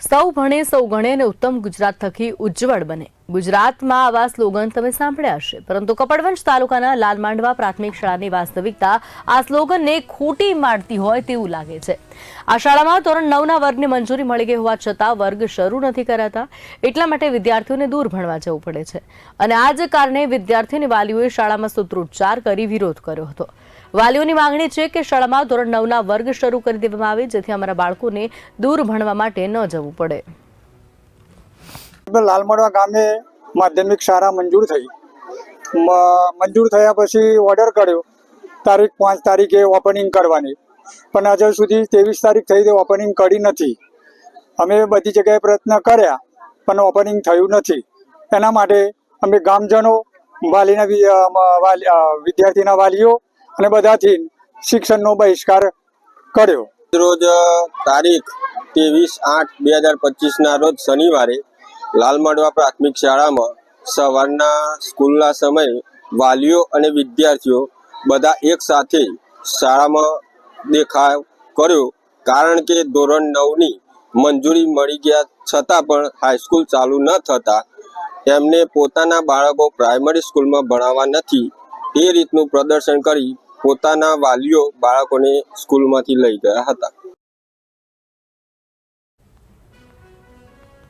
સૌ ભણે સૌ ગણે અને ઉત્તમ ગુજરાત થકી ઉજ્જવળ બને. ગુજરાતમાં આવા સ્લોગન તમે સાંભળ્યા હશે, પરંતુ કપડવંજ તાલુકાના લાલમાંડવા પ્રાથમિક શાળાની વાસ્તવિકતા આ સ્લોગનને ખોટી મારતી હોય તેવું લાગે છે. આ શાળામાં ધોરણ 9ના વર્ગને મંજૂરી મળી ગઈ હોવા છતાં વર્ગ શરૂ નથી કરાતા. એટલા માટે વિદ્યાર્થીઓને દૂર ભણવા જવું પડે છે અને આ જ કારણે વિદ્યાર્થીઓની વાલીઓએ શાળામાં સૂત્રોચ્ચાર કરી વિરોધ કર્યો હતો. વાલીઓની માંગણી છે કે શાળામાં ધોરણ 9ના વર્ગ શરૂ કરી દેવામાં આવે, જેથી અમારા બાળકોને દૂર ભણવા માટે ન જવું પડે. લાલમાંડવા ગામે માધ્યમિક શાળા મંજૂર થઈ. મંજૂર થયા પછી ઓર્ડર કર્યો તારીખ 5 તારીખે ઓપનિંગ કરવાની, પણ હજુ સુધી 23 તારીખ થઈ તે ઓપનિંગ કરી નથી. અમે બધી જગ્યાએ પ્રયત્ન કર્યા પણ ઓપનિંગ થયું નથી. એના માટે અમે ગામજનો, વિદ્યાર્થીના વાલીઓ અને બધાથી શિક્ષણનો બહિષ્કાર કર્યો. રોજ તારીખ 23/8/2025ના રોજ શનિવારે લાલમાંડવા પ્રાથમિક શાળામાં સવારના સ્કૂલના સમયે વાલીઓ અને વિદ્યાર્થીઓ બધા એક સાથે શાળામાં દેખાવ કર્યો, કારણ કે ધોરણ 9ની મંજૂરી મળી ગયા છતાં પણ હાઈસ્કૂલ ચાલુ ન થતાં એમને પોતાના બાળકો પ્રાઇમરી સ્કૂલમાં ભણાવવા નથી એ રીતનું પ્રદર્શન કરી પોતાના વાલીઓ બાળકોને સ્કૂલમાંથી લઈ ગયા હતા.